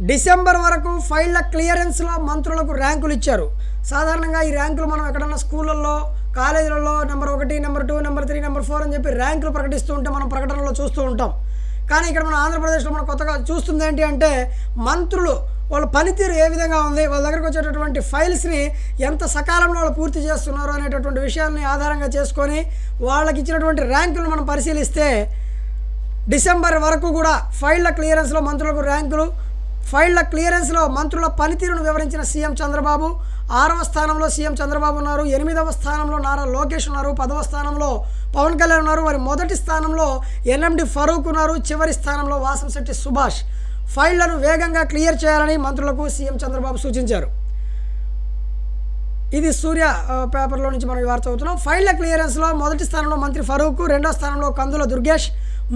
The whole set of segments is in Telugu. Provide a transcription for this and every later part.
డిసెంబర్ వరకు ఫైళ్ళ క్లియరెన్స్లో మంత్రులకు ర్యాంకులు ఇచ్చారు. సాధారణంగా ఈ ర్యాంకులు మనం ఎక్కడన్నా స్కూళ్ళల్లో, కాలేజీలలో నెంబర్ 1, నెంబర్ 2, నెంబర్ 3, నెంబర్ 4 అని చెప్పి ర్యాంకులు ప్రకటిస్తూ ఉంటే మనం ప్రకటనలో చూస్తూ ఉంటాం. కానీ ఇక్కడ మన ఆంధ్రప్రదేశ్లో మనం కొత్తగా చూస్తుంది ఏంటి అంటే, మంత్రులు వాళ్ళ పనితీరు ఏ విధంగా ఉంది, వాళ్ళ దగ్గరకు వచ్చేటటువంటి ఫైల్స్ని ఎంత సకాలంలో వాళ్ళు పూర్తి చేస్తున్నారు అనేటటువంటి విషయాన్ని ఆధారంగా చేసుకొని వాళ్ళకి ఇచ్చినటువంటి ర్యాంకులను మనం పరిశీలిస్తే డిసెంబర్ వరకు కూడా ఫైళ్ళ క్లియరెన్స్లో మంత్రులకు ర్యాంకులు, ఫైళ్ళ క్లియరెన్స్లో మంత్రుల పనితీరును వివరించిన సీఎం చంద్రబాబు 6వ స్థానంలో సీఎం చంద్రబాబు ఉన్నారు. 8వ స్థానంలో నారా లోకేష్ ఉన్నారు. 10వ స్థానంలో పవన్ కళ్యాణ్ ఉన్నారు. మరి మొదటి స్థానంలో ఎన్ఎండి ఫరూక్ ఉన్నారు. చివరి స్థానంలో వాసంశెట్టి సుభాష్. ఫైళ్లను వేగంగా క్లియర్ చేయాలని మంత్రులకు సీఎం చంద్రబాబు సూచించారు. ఇది సూర్య పేపర్లో నుంచి మనం ఈ వార్త చదువుతున్నాం. ఫైళ్ల క్లియరెన్స్లో మొదటి స్థానంలో మంత్రి ఫరూక్, 2వ స్థానంలో కందుల దుర్గేష్,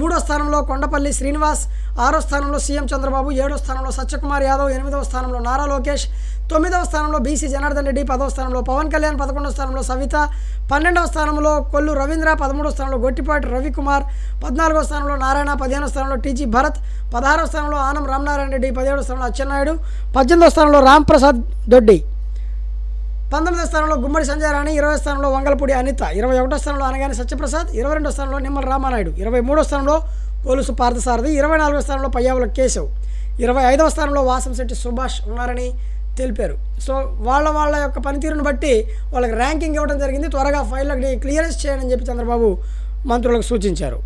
3వ స్థానంలో కొండపల్లి శ్రీనివాస్, 6వ స్థానంలో సీఎం చంద్రబాబు, 7వ స్థానంలో సత్యకుమార్ యాదవ్, 8వ స్థానంలో నారా లోకేష్, 9వ స్థానంలో బీసీ జనార్దన్ రెడ్డి, 10వ స్థానంలో పవన్ కళ్యాణ్, 11వ స్థానంలో సవిత, 12వ స్థానంలో కొల్లు రవీంద్ర, 13వ స్థానంలో గొట్టిపాటి రవికుమార్, 14వ స్థానంలో నారాయణ, 15వ స్థానంలో టీజీ భరత్, 16వ స్థానంలో ఆనం రామనారాయణ రెడ్డి, 17వ స్థానంలో అచ్చెన్నాయుడు, 18వ స్థానంలో రాంప్రసాద్ దొడ్డి, 19వ స్థానంలో గుమ్మడి సంజయ్ రాణి, 20వ స్థానంలో వంగలపూడి అనిత, 21వ స్థానంలో అనగాని సత్యప్రసాద్, 22వ స్థానంలో నిమ్మల రామానాయుడు, 23వ స్థానంలో కొలుసు పార్థసారథి, 24వ స్థానంలో పయ్యావుల కేశవ్, 25వ స్థానంలో వాసంశెట్టి సుభాష్ ఉన్నారని తెలిపారు. సో వాళ్ళ యొక్క పనితీరును బట్టి వాళ్ళకి ర్యాంకింగ్ ఇవ్వడం జరిగింది. త్వరగా ఫైళ్ళకి క్లియరెన్స్ చేయండి అని చెప్పి చంద్రబాబు మంత్రులకు సూచించారు.